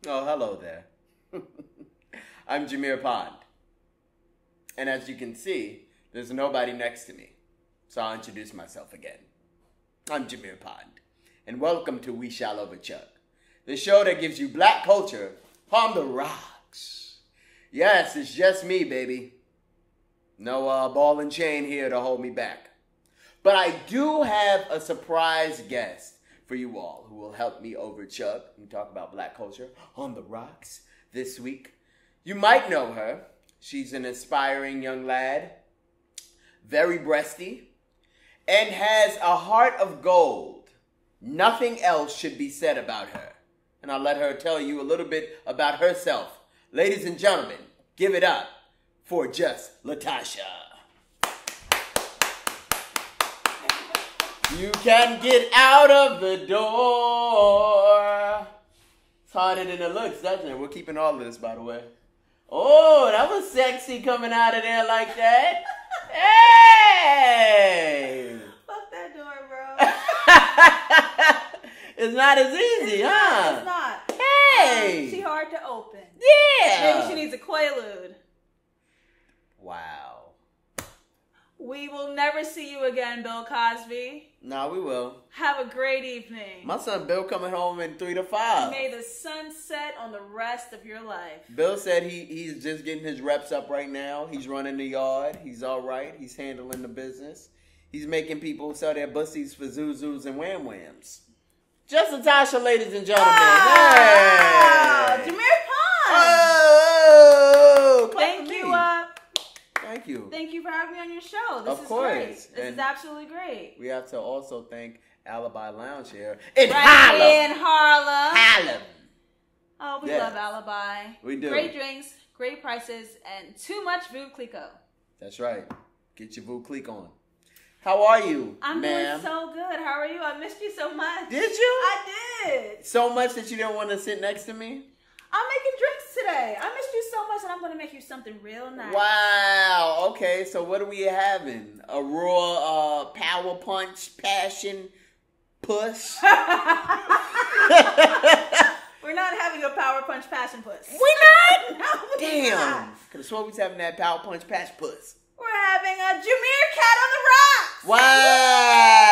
Oh, hello there. I'm Jameer Pond. And as you can see, there's nobody next to me. So I'll introduce myself again. I'm Jameer Pond. And welcome to We Shall Overchuck, the show that gives you black culture on the rocks. Yes, it's just me, baby. No ball and chain here to hold me back. But I do have a surprise guest for you all who will help me overchuck and talk about black culture on the rocks this week. You might know her. She's an aspiring young lad, very breasty, and has a heart of gold. Nothing else should be said about her. And I'll let her tell you a little bit about herself. Ladies and gentlemen, give it up for JustLatasha. You can get out of the door. It's harder than it looks, doesn't it? We're keeping all of this, by the way. Oh, that was sexy coming out of there like that. Hey! Fuck that door, bro. It's not as easy, huh? It's not. Hey! She hard to open. Yeah! Maybe she needs a Quaalude. Wow. We will never see you again, Bill Cosby. Nah, we will. Have a great evening. My son Bill coming home in 3 to 5. May the sun set on the rest of your life. Bill said he's just getting his reps up right now. He's running the yard. He's all right. He's handling the business. He's making people sell their bussies for Zuzus and Wham Whams. JustLatasha, ladies and gentlemen. Ah, Hey! Jameer Pond. Oh, Thank you. Thank you. Thank you for having me on your show. This Of is course. great. This is absolutely great. We have to also thank Alibi Lounge here in Right Harlem. in Harlem. Harlem. Oh, we Yes. love Alibi. We do. Great drinks, great prices, and too much Voodoo Clico. That's right. Get your Voo Clique on. How are you, I'm ma'am? doing so good. How are you? I missed you so much. Did you? I did. So much that you didn't want to sit next to me? I'm making drinks today. I missed you so much, and I'm going to make you something real nice. Wow. Okay, so what are we having? A raw power punch passion puss? We're not having a power punch passion puss. We not? No, we're Damn. not. Could have sworn we was having that power punch passion puss. We're having a Jameer cat on the rocks.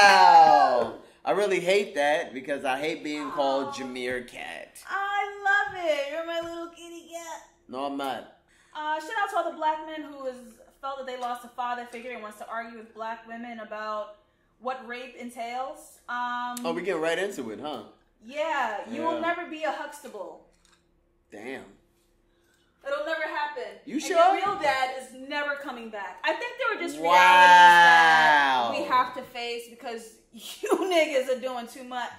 Wow. I really hate that because I hate being called Jameer Cat. I love it. You're my little kitty cat. No, I'm not. Shout out to all the black men who felt that they lost a father figure and wants to argue with black women about what rape entails. Oh, we getting right into it, huh? Yeah, you will never be a Huxtable. Damn. It'll never happen. You and sure? Your real dad is never coming back. I think there were just realities Wow. that we have to face because you niggas are doing too much.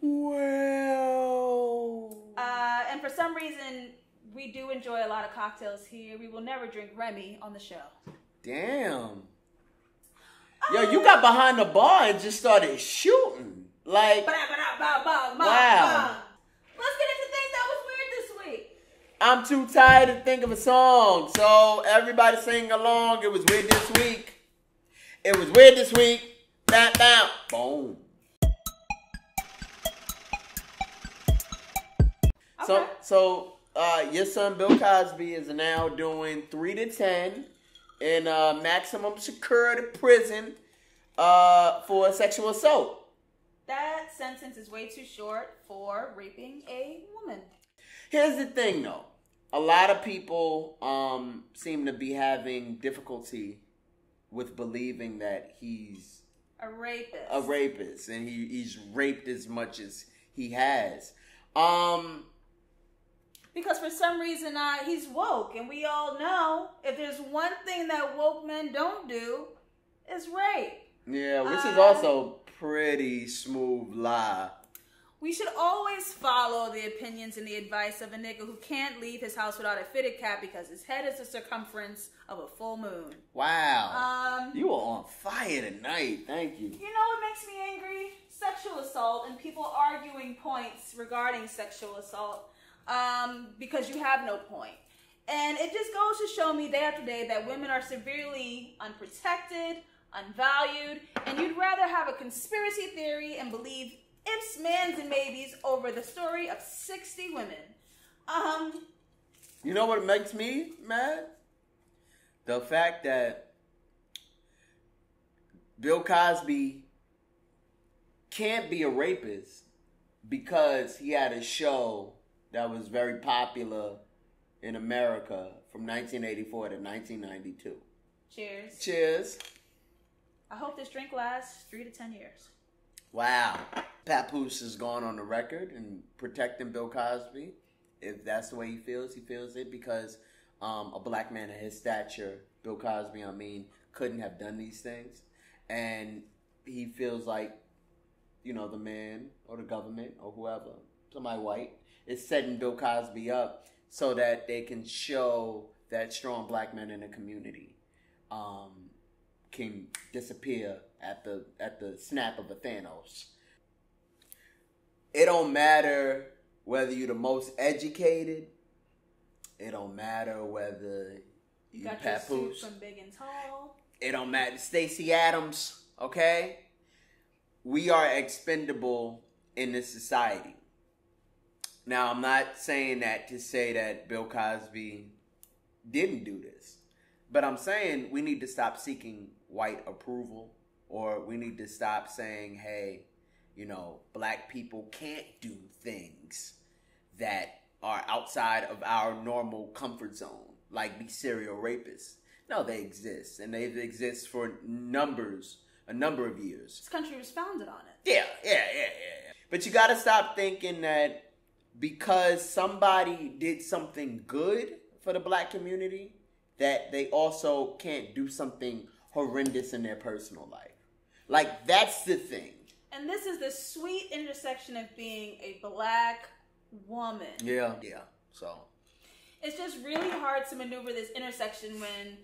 Well. And for some reason, we do enjoy a lot of cocktails here. We will never drink Remy on the show. Damn. Yo, you got behind the bar and just started shooting. Like, wow. Let's get into things that was weird this week. I'm too tired to think of a song. So everybody sing along. It was weird this week. It was weird this week. Bam, bam. Boom. Okay. So your son Bill Cosby is now doing 3 to 10 in maximum security prison for sexual assault. That sentence is way too short for raping a woman. Here's the thing, though. A lot of people seem to be having difficulty with believing that he's a rapist. A rapist, and he's raped as much as he has. Because for some reason he's woke, and we all know if there's one thing that woke men don't do, it's rape. Yeah, which is also pretty smooth lie. We should always follow the opinions and the advice of a nigga who can't leave his house without a fitted cap because his head is the circumference of a full moon. Wow. You are on fire tonight. Thank you. You know what makes me angry? Sexual assault and people arguing points regarding sexual assault because you have no point. And it just goes to show me day after day that women are severely unprotected, unvalued, and you'd rather have a conspiracy theory and believe ifs, mans, and maybes over the story of 60 women. You know what makes me mad? The fact that Bill Cosby can't be a rapist because he had a show that was very popular in America from 1984 to 1992. Cheers. Cheers. I hope this drink lasts 3 to 10 years. Wow. Papoose has gone on the record in protecting Bill Cosby. If that's the way he feels it because a black man of his stature, Bill Cosby, couldn't have done these things. And he feels like, you know, the man or the government or whoever, somebody white, is setting Bill Cosby up so that they can show that strong black men in the community can disappear at the snap of a Thanos. It don't matter whether you're the most educated. It don't matter whether you got Papoose. Your suit from Big and Tall. It don't matter. Stacey Adams, okay? We are expendable in this society. Now, I'm not saying that to say that Bill Cosby didn't do this. But I'm saying we need to stop seeking white approval, or we need to stop saying, hey, you know, black people can't do things that are outside of our normal comfort zone, like be serial rapists. No, they exist, and they exist for a number of years. This country was founded on it. Yeah. But you got to stop thinking that because somebody did something good for the black community, that they also can't do something horrendous in their personal life. Like, that's the thing. And this is the sweet intersection of being a black woman. Yeah. So it's just really hard to maneuver this intersection when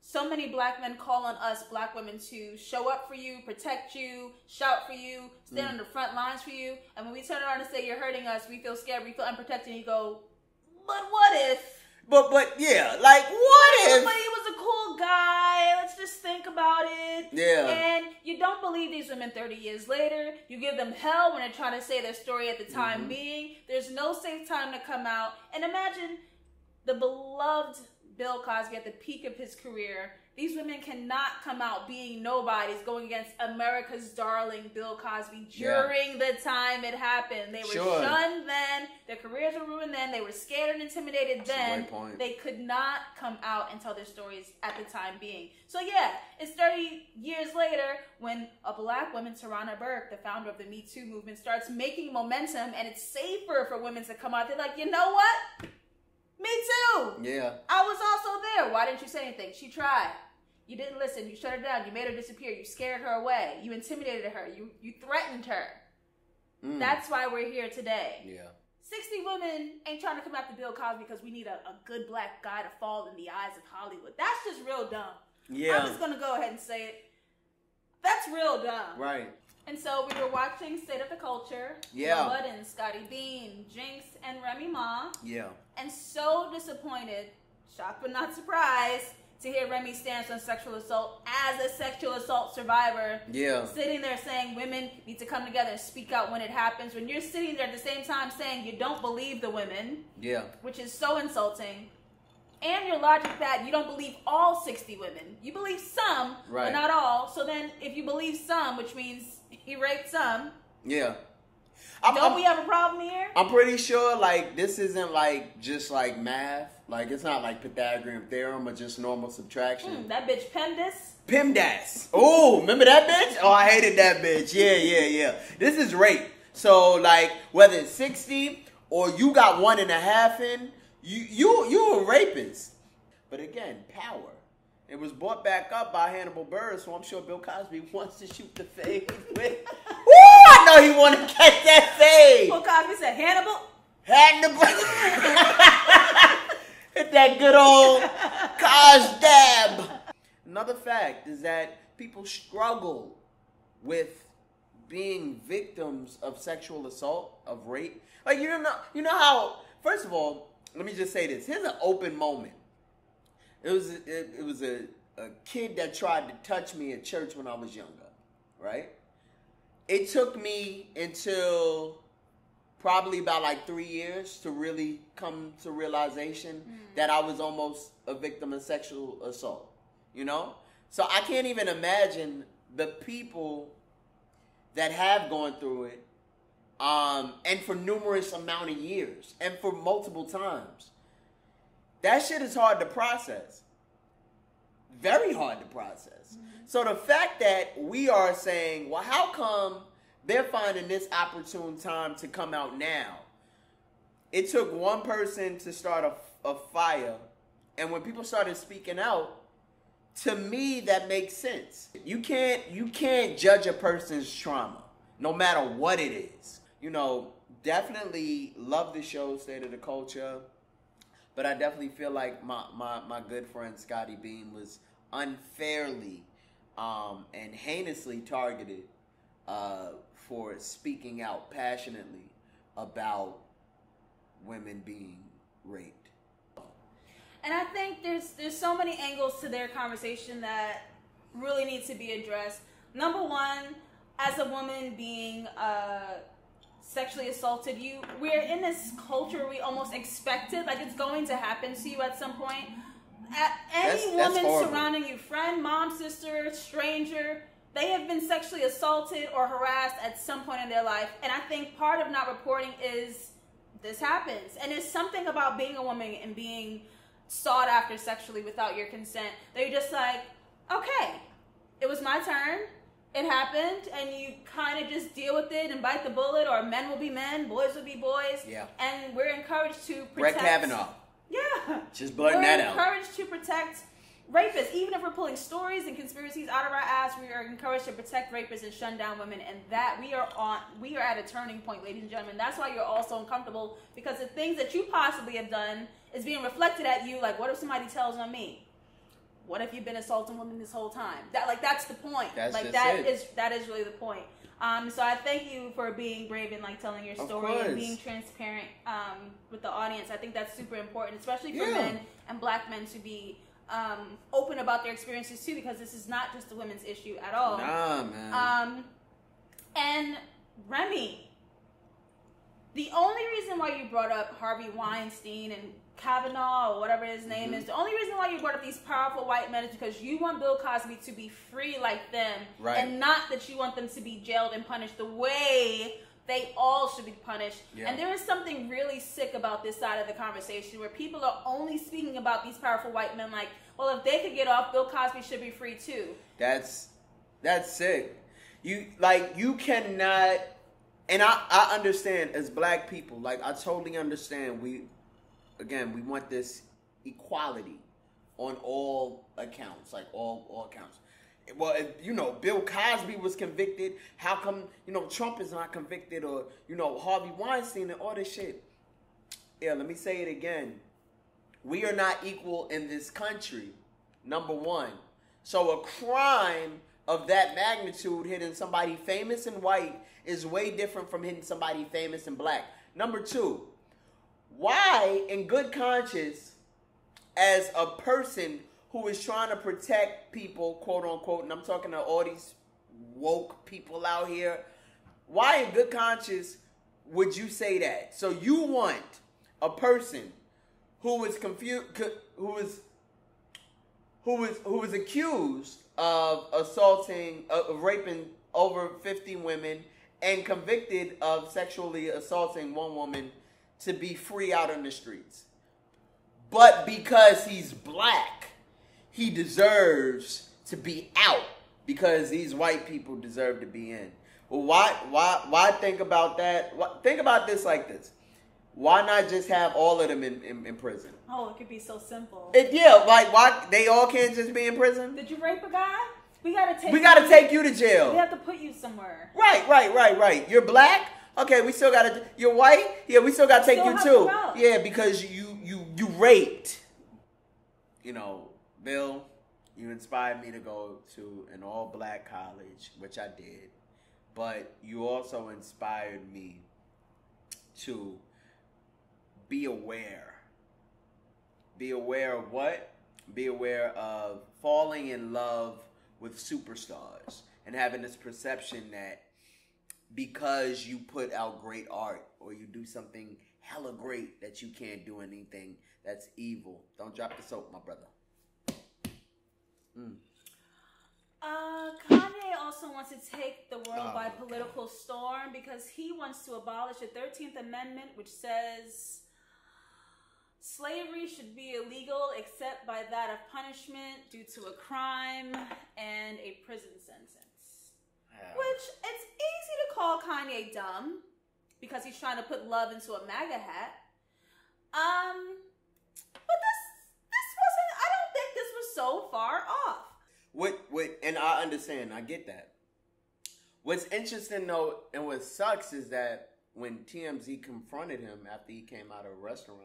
so many black men call on us black women to show up for you, protect you, shout for you, stand on the front lines for you. And when we turn around and say you're hurting us, we feel scared, we feel unprotected, and you go, but what if? But yeah, like, what if? But he was a cool guy. Let's just think about it. Yeah. And you don't believe these women 30 years later. You give them hell when they're trying to say their story at the time being. There's no safe time to come out. And imagine the beloved Bill Cosby at the peak of his career. These women cannot come out being nobodies, going against America's darling Bill Cosby during the time it happened. They were shunned then. Their careers were ruined then. They were scared and intimidated then. That's a great point. They could not come out and tell their stories at the time being. So yeah, it's 30 years later when a black woman, Tarana Burke, the founder of the Me Too movement, starts making momentum, and it's safer for women to come out. They're like, you know what? Me too. Yeah. I was also there. Why didn't you say anything? She tried. You didn't listen. You shut her down. You made her disappear. You scared her away. You intimidated her. You threatened her. That's why we're here today. Yeah. 60 women ain't trying to come after Bill Cosby because we need a good black guy to fall in the eyes of Hollywood. That's just real dumb. Yeah. I'm just going to go ahead and say it. That's real dumb. Right. And so we were watching State of the Culture. Yeah. Budden, Scotty Bean, Jinx, and Remy Ma. Yeah. And so disappointed, shocked but not surprised, to hear Remy's stance on sexual assault as a sexual assault survivor. Yeah. Sitting there saying women need to come together and speak out when it happens. When you're sitting there at the same time saying you don't believe the women. Yeah. Which is so insulting. And your logic that you don't believe all 60 women. You believe some, but not all. So then if you believe some, which means he raped some. Yeah. Don't we have a problem here? I'm pretty sure, like, this isn't, like, just, like, math. Like, it's not, like, Pythagorean theorem or just normal subtraction. That bitch PEMDAS. PEMDAS. Oh, remember that bitch? Oh, I hated that bitch. Yeah. This is rape. So, like, whether it's 60 or you got 1.5 in, you a rapist. But again, power. It was brought back up by Hannibal Buress, so I'm sure Bill Cosby wants to shoot the fade with. Woo! I know he want to catch that fade. Bill Cosby said, Hannibal. Hit that good old Cos dab. Another fact is that people struggle with being victims of sexual assault, of rape. Like, you know how, first of all, let me just say this. Here's an open moment. It was a kid that tried to touch me at church when I was younger, right? it took me until probably about like 3 years to really come to realization that I was almost a victim of sexual assault, you know? So I can't even imagine the people that have gone through it, and for numerous amount of years, and for multiple times. That shit is hard to process. Very hard to process. So the fact that we are saying, well, how come they're finding this opportune time to come out now? It took one person to start a fire, and when people started speaking out, to me that makes sense. You can't judge a person's trauma, no matter what it is. You know, definitely love the show State of the Culture, but I definitely feel like my good friend Scotty Beam was unfairly and heinously targeted for speaking out passionately about women being raped. And I think there's so many angles to their conversation that really need to be addressed. Number one, as a woman being sexually assaulted, we're in this culture where we almost expect it, like it's going to happen to you at some point. Any woman surrounding you, friend, mom, sister, stranger, they have been sexually assaulted or harassed at some point in their life. And I think part of not reporting is this happens. And there's something about being a woman and being sought after sexually without your consent that you're just like, okay, it was my turn. It happened, and you kind of just deal with it and bite the bullet, or men will be men, boys will be boys. Yeah. And we're encouraged to protect... Brett Kavanaugh. Yeah. Just blurting that out. We're encouraged to protect rapists. Even if we're pulling stories and conspiracies out of our ass, we are encouraged to protect rapists and shun down women. And that we are at a turning point, ladies and gentlemen. That's why you're all so uncomfortable, because the things that you possibly have done is being reflected at you. Like, what if somebody tells on me? What if you've been assaulting women this whole time? That's the point. That is really the point. So I thank you for being brave and like telling your story and being transparent with the audience. I think that's super important, especially for men and black men to be open about their experiences too, because this is not just a women's issue at all. Nah, man. And Remy, the only reason why you brought up Harvey Weinstein and Kavanaugh or whatever his name is, the only reason why you brought up these powerful white men is because you want Bill Cosby to be free like them, and not that you want them to be jailed and punished the way they all should be punished. And there is something really sick about this side of the conversation where people are only speaking about these powerful white men like, well, if they could get off, Bill Cosby should be free too. That's sick. You cannot, and I understand as black people, like I totally understand we want this equality on all accounts, like all accounts. Well, if, Bill Cosby was convicted, how come, Trump is not convicted, or, Harvey Weinstein and all this shit? Yeah, let me say it again. We are not equal in this country, number one. So a crime of that magnitude hitting somebody famous and white is way different from hitting somebody famous and black. Number two, why, in good conscience, as a person who is trying to protect people, quote unquote, and I'm talking to all these woke people out here, why in good conscience would you say that? So you want a person who was accused of raping over 50 women and convicted of sexually assaulting one woman to be free out on the streets. But because he's black, he deserves to be out because these white people deserve to be in. Well, why think about that? Think about this like this. Why not just have all of them in prison? Oh, it could be so simple. Why they all can't just be in prison? Did you rape a guy? We gotta take you to jail. We have to put you somewhere. Right. You're black? Okay, we still gotta. You're white? Yeah, we still gotta take you too. Yeah, because you raped. Bill, you inspired me to go to an all-black college, which I did. But you also inspired me to be aware. Be aware of what? Be aware of falling in love with superstars and having this perception that because you put out great art or you do something hella great that you can't do anything that's evil. Don't drop the soap, my brother. Kanye also wants to take the world by political storm because he wants to abolish the 13th Amendment, which says slavery should be illegal except by that of punishment due to a crime and a prison sentence. Which, it's easy to call Kanye dumb because he's trying to put love into a MAGA hat. But this wasn't, I don't think this was so far off. And I understand, I get that. What's interesting though, and what sucks is that when TMZ confronted him after he came out of a restaurant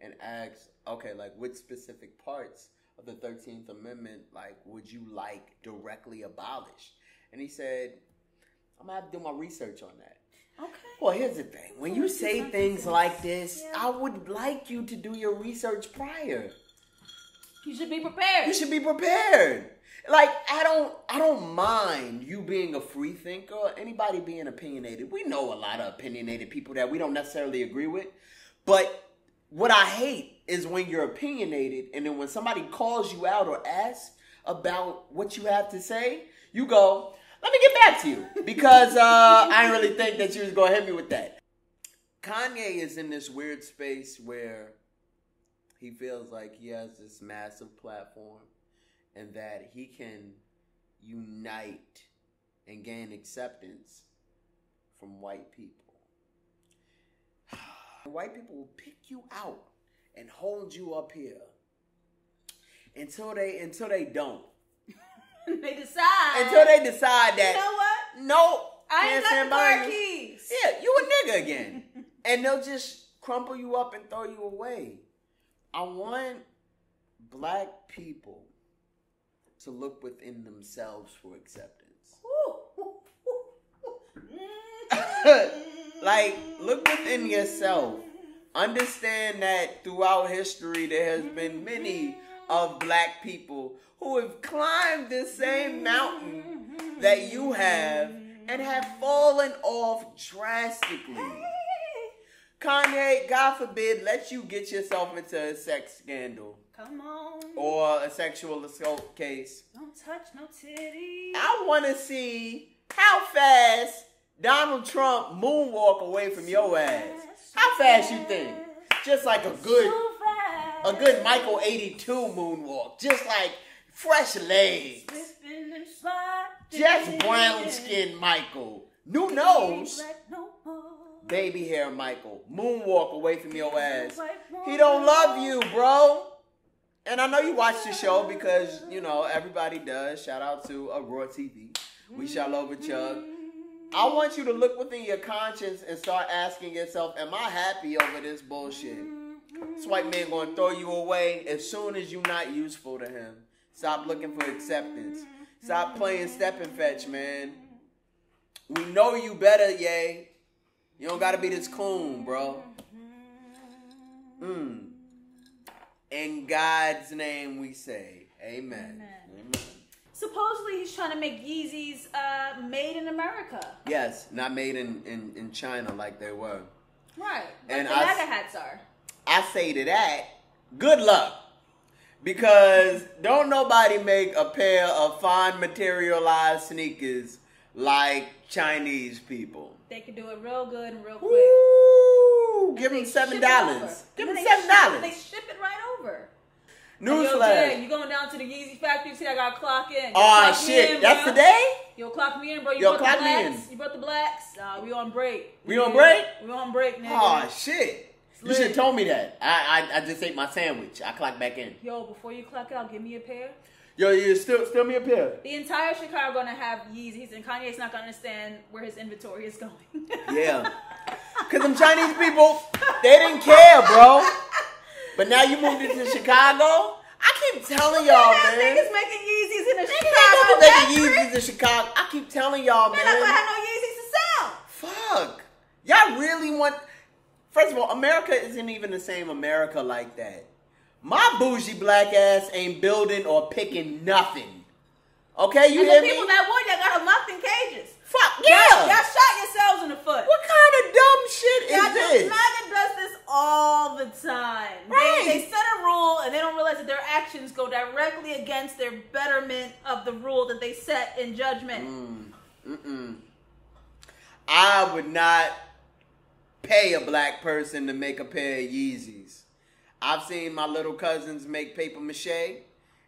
and asked, okay, like what specific parts of the 13th Amendment, like, would you like directly abolished? And he said, I'm gonna have to do my research on that. Okay. Well, here's the thing. When you say things like this, I would like you to do your research prior. You should be prepared. You should be prepared. Like, I don't mind you being a free thinker, anybody being opinionated. We know a lot of opinionated people that we don't necessarily agree with. But what I hate is when you're opinionated and then when somebody calls you out or asks about what you have to say, you go, let me get back to you. Because I didn't really think that you was going to hit me with that. Kanye is in this weird space where he feels like he has this massive platform and that he can unite and gain acceptance from white people. White people will pick you out and hold you up here until they don't. They decide. Until they decide that, you know what? No, I ain't got the car keys. Yeah, you a nigga again. And they'll just crumple you up and throw you away. I want black people to look within themselves for acceptance. Like, look within yourself. Understand that throughout history there has been many of black people who have climbed the same mountain that you have and have fallen off drastically. Kanye, God forbid, let you get yourself into a sex scandal. Come on. Or a sexual assault case. Don't touch no titties. I want to see how fast Donald Trump moonwalk away from your ass. How fast you think? Just like a good Michael 82 moonwalk. Just like fresh legs. Just brown skin Michael. New nose. Baby hair Michael. Moonwalk away from your ass. He don't love you, bro. And I know you watch the show because, you know, everybody does. Shout out to Aurore TV. We shall overchug. I want you to look within your conscience and start asking yourself, am I happy over this bullshit? This white man gonna throw you away as soon as you're not useful to him. Stop looking for acceptance. Stop playing step and fetch, man. We know you better, yay. You don't gotta be this coon, bro. In God's name we say, amen. Amen. Supposedly he's trying to make Yeezys made in America. Yes, not made in China like they were. Right, like and the MAGA hats are. I say to that, good luck. Because don't nobody make a pair of fine materialized sneakers like Chinese people. They can do it real good and real quick. Ooh, give them $7. Give them $7. They ship it right over. Newsflash. You going down to the Yeezy factory? See, I got to clock in. Oh shit, that's today? Yo, clock me in, bro. You brought clock the blacks. me in. You brought the blacks. We on break. We on break? We on break, nigga. Oh shit. You should have told me that. I just ate my sandwich. I clocked back in. Yo, before you clock out, give me a pair. Yo, you still me a pair. The entire Chicago gonna have Yeezys, and Kanye's not gonna understand where his inventory is going. Yeah. Cause them Chinese people, they didn't care, bro. But now you moved into Chicago. I keep telling y'all, man. Niggas making Yeezys in the Chicago Chicago. Making Yeezys in Chicago. I keep telling y'all, man. They're not gonna have no Yeezys to sell. Fuck. Y'all really want... First of all, America isn't even the same America like that. My bougie black ass ain't building or picking nothing. Okay, you hear me? And the people that would, y'all got them locked in cages. Fuck, yeah. Y'all shot in judgment. I would not pay a black person to make a pair of Yeezys. I've seen my little cousins make paper mache,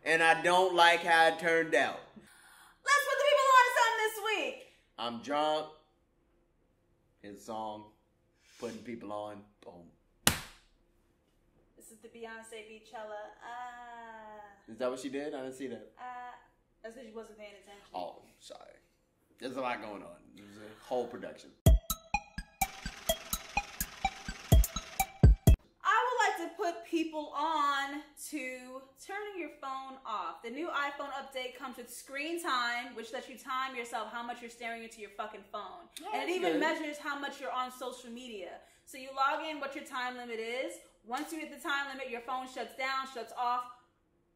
and I don't like how it turned out. Let's put the people on something this week. I'm drunk. His song, putting people on. Boom. This is the Beyonce Beachella. Is that what she did? I didn't see that. That's because she wasn't paying attention. Oh, sorry. There's a lot going on. There's a whole production. To put people on to turning your phone off. The new iPhone update comes with screen time, which lets you time yourself how much you're staring into your fucking phone. Yeah, and it even measures how much you're on social media. So you log in what your time limit is. Once you hit the time limit, your phone shuts down, shuts off.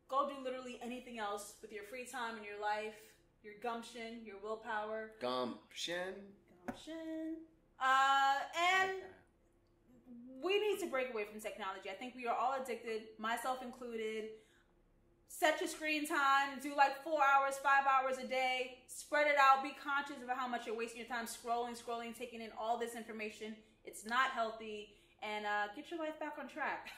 Go do literally anything else with your free time in your life, your gumption, your willpower. Gumption. And we need to break away from technology. I think we are all addicted, myself included. Set your screen time, do like 4 hours, 5 hours a day. Spread it out. Be conscious about how much you're wasting your time scrolling, taking in all this information. It's not healthy. And get your life back on track.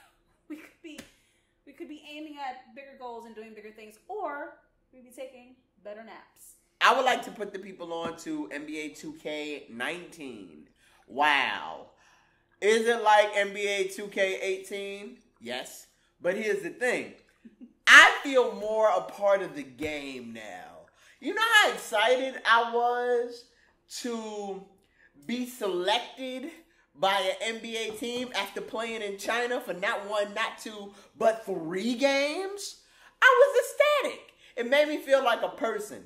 We could be aiming at bigger goals and doing bigger things, or we'd be taking better naps. I would like to put the people on to NBA 2K19. Wow. Is it like NBA 2K18? Yes. But here's the thing. I feel more a part of the game now. You know how excited I was to be selected by an NBA team after playing in China for not 1, not 2, but 3 games? I was ecstatic. It made me feel like a person.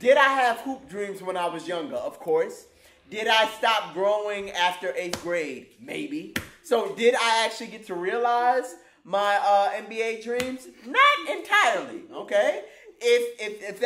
Did I have hoop dreams when I was younger? Of course. Did I stop growing after 8th grade? Maybe. So did I actually get to realize my NBA dreams? Not entirely, okay? If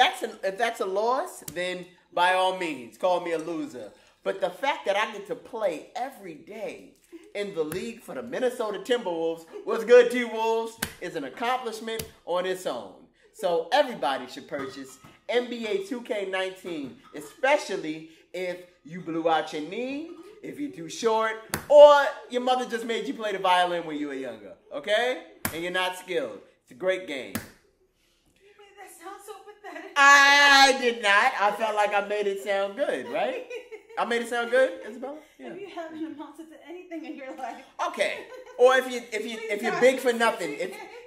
that's a loss, then by all means, call me a loser. But the fact that I get to play every day in the league for the Minnesota Timberwolves, what's good, T-Wolves, is an accomplishment on its own. So everybody should purchase NBA 2K19, especially if you blew out your knee, if you're too short, or your mother just made you play the violin when you were younger, okay? And you're not skilled. It's a great game. You made that sound so pathetic. I did not. I felt like I made it sound good, right? I made it sound good, Isabella? Yeah. If you haven't amounted to anything in your life. Okay. Or if you're big for nothing,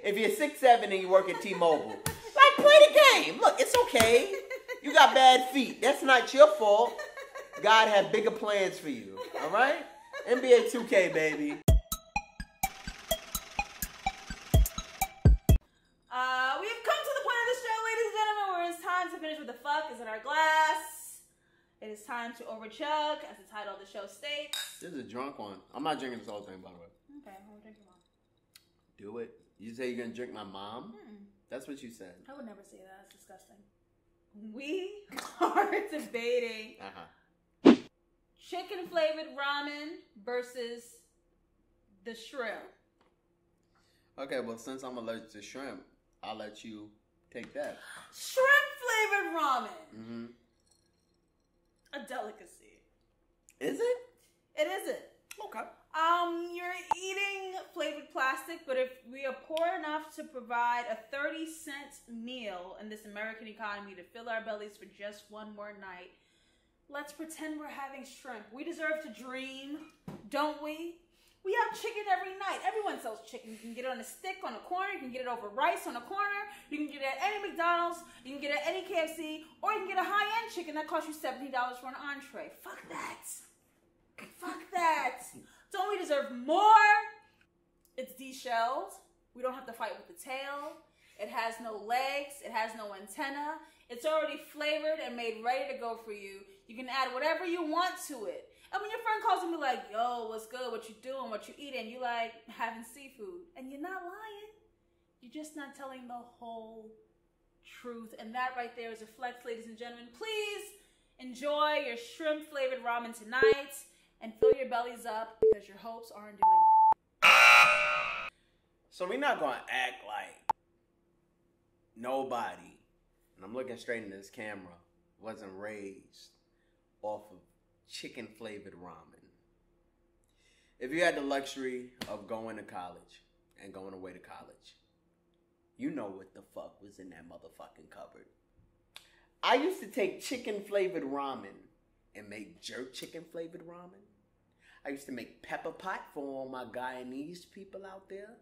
if you're 6'7" and you work at T-Mobile, like play the game. Look, it's okay. You got bad feet. That's not your fault. God had bigger plans for you. All right? NBA 2K, baby. We've come to the point of the show, ladies and gentlemen, where it's time to finish with the fuck is in our glass. It is time to overchug, as the title of the show states. This is a drunk one. I'm not drinking this whole thing, by the way. Okay, I'm gonna drink your mom. Do it. You say you're gonna drink my mom? That's what you said. I would never say that. That's disgusting. We are debating chicken flavored ramen versus the shrimp. Okay, well, since I'm allergic to shrimp, I'll let you take that. Shrimp flavored ramen. A delicacy. Is it? It isn't. Okay. You're eating flavored plastic, but if we are poor enough to provide a 30-cent meal in this American economy to fill our bellies for just one more night, let's pretend we're having shrimp. We deserve to dream, don't we? We have chicken every night. Everyone sells chicken. You can get it on a stick on a corner. You can get it over rice on a corner. You can get it at any McDonald's. You can get it at any KFC. Or you can get a high-end chicken that costs you $70 for an entree. Fuck that. Fuck that. Don't we deserve more? It's deshelled. We don't have to fight with the tail. It has no legs. It has no antenna. It's already flavored and made ready to go for you. You can add whatever you want to it. And when your friend calls and be like, yo, what's good? What you doing? What you eating? You like having seafood. And you're not lying. You're just not telling the whole truth. And that right there is a flex, ladies and gentlemen. Please enjoy your shrimp-flavored ramen tonight and fill your bellies up because your hopes aren't doing it. So we're not going to act like nobody and I'm looking straight into this camera, wasn't raised off of chicken flavored ramen. If you had the luxury of going to college and going away to college, you know what the fuck was in that motherfucking cupboard. I used to take chicken flavored ramen and make jerk chicken flavored ramen. I used to make pepper pot for all my Guyanese people out there.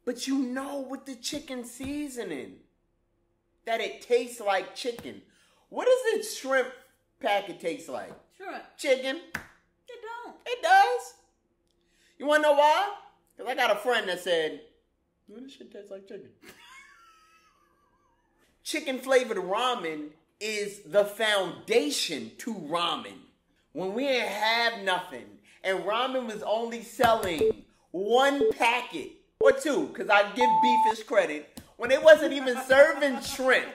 But you know, with the chicken seasoning, that it tastes like chicken. What does the shrimp packet taste like? Shrimp. Chicken. It don't. It does. You want to know why? Because I got a friend that said, this shit tastes like chicken. Chicken flavored ramen is the foundation to ramen. When we didn't have nothing and ramen was only selling one packet or two, because I give Beefish credit, when they wasn't even serving shrimp.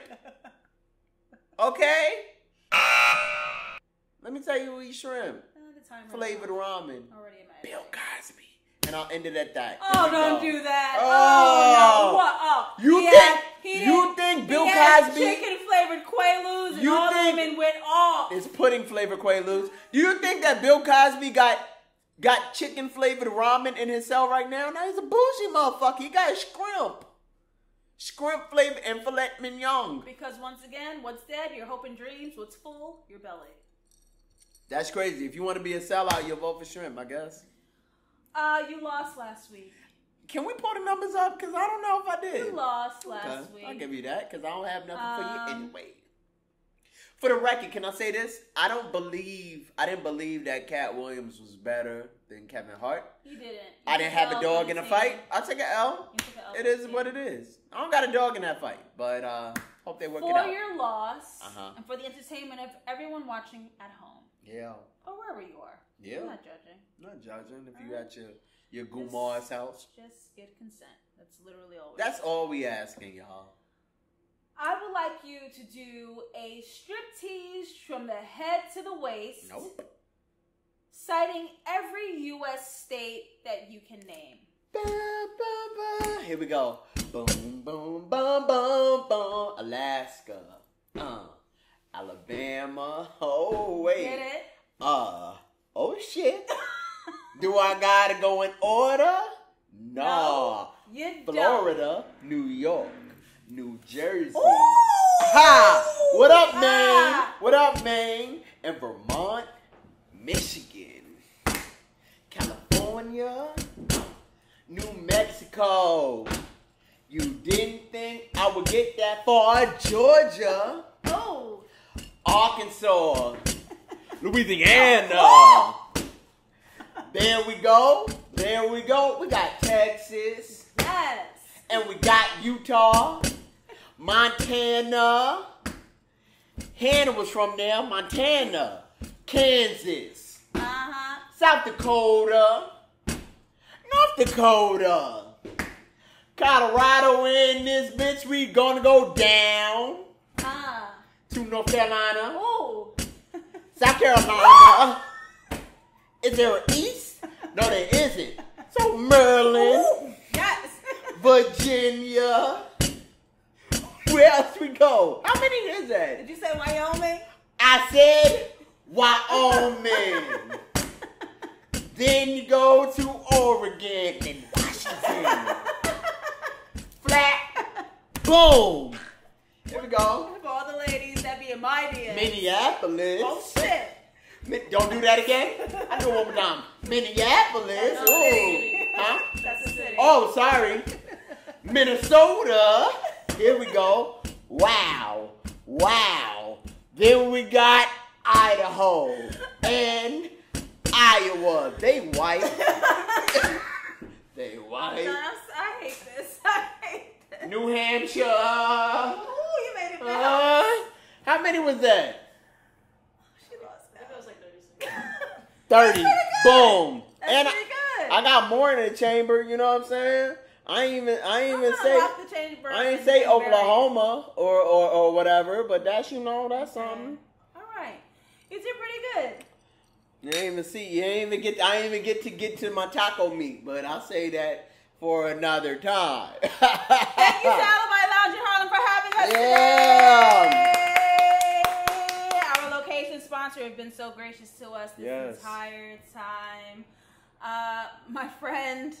Okay? Let me tell you who eats shrimp. Flavored ramen. Bill Cosby. And I'll end it at that. Oh, don't do that. Oh, no. What? Oh. You think Bill Cosby chicken flavored Quaaludes and all the women went off. It's pudding flavored Quaaludes. Do you think that Bill Cosby got chicken flavored ramen in his cell right now? No, he's a bougie motherfucker. He got a shrimp flavored and filet mignon. Because once again, what's dead? Your hope and dreams. What's full? Your belly. That's crazy. If you want to be a sellout, you'll vote for shrimp, I guess. You lost last week. Can we pull the numbers up? Because I don't know if I did. You lost last week. I'll give you that because I don't have nothing for you anyway. For the record, can I say this? I didn't believe that Cat Williams was better than Kevin Hart. You didn't. I didn't have a dog in a fight. I'll take an L. It is what it is. I don't got a dog in that fight, but hope they work it out. For your loss, and for the entertainment of everyone watching at home. Yeah. Or wherever you are. Yeah. I'm not judging. Not judging. If you got your Gumar's house. Just get consent. That's literally all. That's all we asking, y'all. I would like you to do a striptease from the head to the waist. Nope. Citing every U.S. state that you can name. Ba, ba, ba. Here we go. Boom, boom, boom, boom, boom. Alaska. Alabama. Oh, wait. Get it? Oh, shit. Do I gotta go in order? No. You Florida, New York, New Jersey. Ooh, Ha! What up, Maine? What up, Maine? And Vermont, Michigan, California, New Mexico. You didn't think I would get that far? Georgia. Oh. Arkansas. Louisiana. There we go. There we go. We got Texas. Yes. And we got Utah. Montana. Hannah was from there. Montana. Kansas. South Dakota. North Dakota. Colorado in this bitch. We gonna go down to North Carolina. Oh. South Carolina. Is there an east? No, there isn't. So Maryland. Ooh, yes. Virginia. Where else we go? How many is that? Did you say Wyoming? I said Wyoming. Then you go to Oregon and Washington. Flat. Boom. Here we go. For all the ladies that be in my DMs. Minneapolis. Oh, shit. Don't do that again. I do it one more time. Minneapolis. Ooh. Huh? That's a city. Oh, sorry. Minnesota. Here we go. Wow. Wow. Then we got Idaho and Iowa. They white. They white. I hate this. I hate this. New Hampshire. Ooh, you made it better. How many was that? 30. That's Boom. That's and pretty good. I got more in the chamber, you know what I'm saying? I ain't say Oklahoma or whatever, but that's that's something. All right. You did pretty good. I ain't even get to my taco meat, but I'll say that for another time. Thank you to Alibi Lounge in Harlem for having us. us Yeah. today. Our location sponsor have been so gracious to us this entire time. My friend,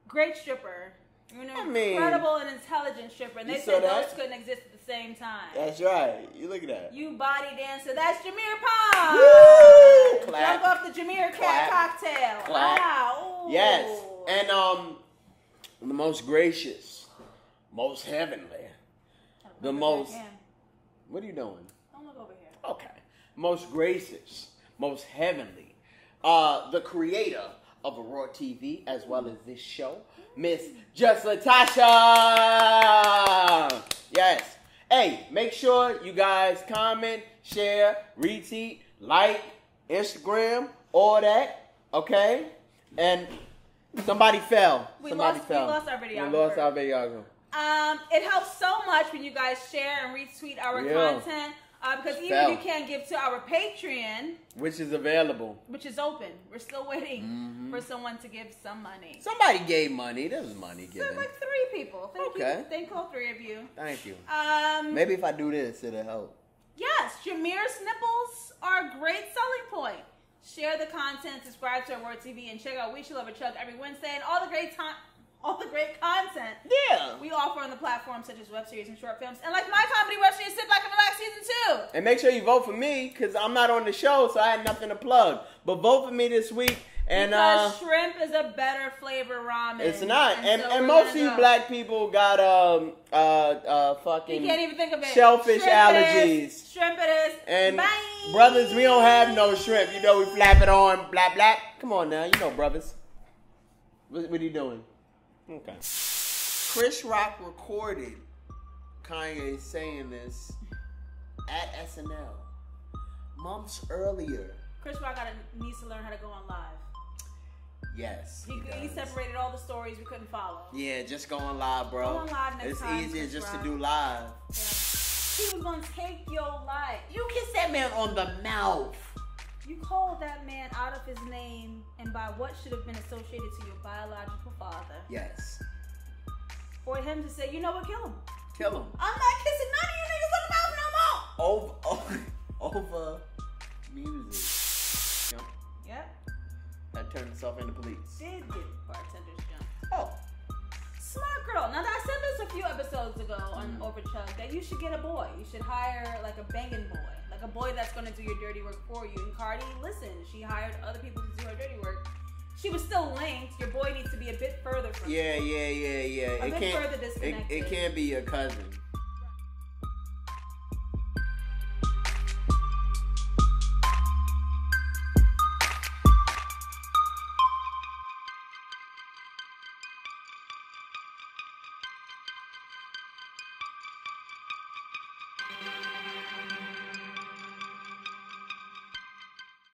great stripper. Incredible and intelligent stripper. And they said those couldn't exist at the same time. That's right. You look at that. You body dancer. That's Jameer Pond. Woo! Clap. Jump off the Jameer Cat cocktail. Clap. Wow. Ooh. Yes. And the most gracious, most heavenly, the most... What are you doing? Don't look over here. Okay. Most gracious, most heavenly. The creator of Aurore TV, as well as this show, Miss JustLatasha. Yes. Hey, make sure you guys comment, share, retweet, like, Instagram, all that. Okay? And somebody fell. We lost our videographer. We lost our videographer. It helps so much when you guys share and retweet our content. Because even if you can't give to our Patreon, which is available, which is open, we're still waiting for someone to give some money. Somebody gave money. There was money given. So like 3 people. Thank you. Thank all 3 of you. Thank you. Maybe if I do this, it'll help. Yes, Jameer's nipples are a great selling point. Share the content, subscribe to Aurore TV, and check out We Should Love a Chug every Wednesday and all the great content we offer on the platforms such as web series and short films. And like my comedy web series, Sit Back and Relax Season 2. And make sure you vote for me, because I'm not on the show, so I had nothing to plug. But vote for me this week. And because shrimp is a better flavor ramen. It's not. And most of you black people got fucking you can't even think of it. Shellfish allergies. Shrimp it is. And bye. Brothers, we don't have no shrimp. You know we flap it on, blah, blah. Come on now, you know brothers. What are you doing? Okay. Chris Rock recorded Kanye saying this at SNL months earlier. Chris Rock needs to learn how to go on live. Yes. He separated all the stories we couldn't follow. Yeah, just go on live, bro. Go on live next time. It's easier just to do live. Yeah. He was going to take your life. You kiss that man on the mouth. You called that man out of his name and by what should have been associated to your biological father. Yes. For him to say, you know what, kill him. Kill him. I'm not kissing none of you niggas on the mouth no more. Over music. Yep. That turned itself into police. Did get bartender's jump. Oh. Smart girl. Now, I said this a few episodes ago on Overchug that you should get a boy. You should hire like a banging boy. Like a boy that's going to do your dirty work for you. And Cardi, listen, she hired other people to do her dirty work. She was still linked. Your boy needs to be a bit further from you. Yeah. A bit further disconnected. It can't be your cousin.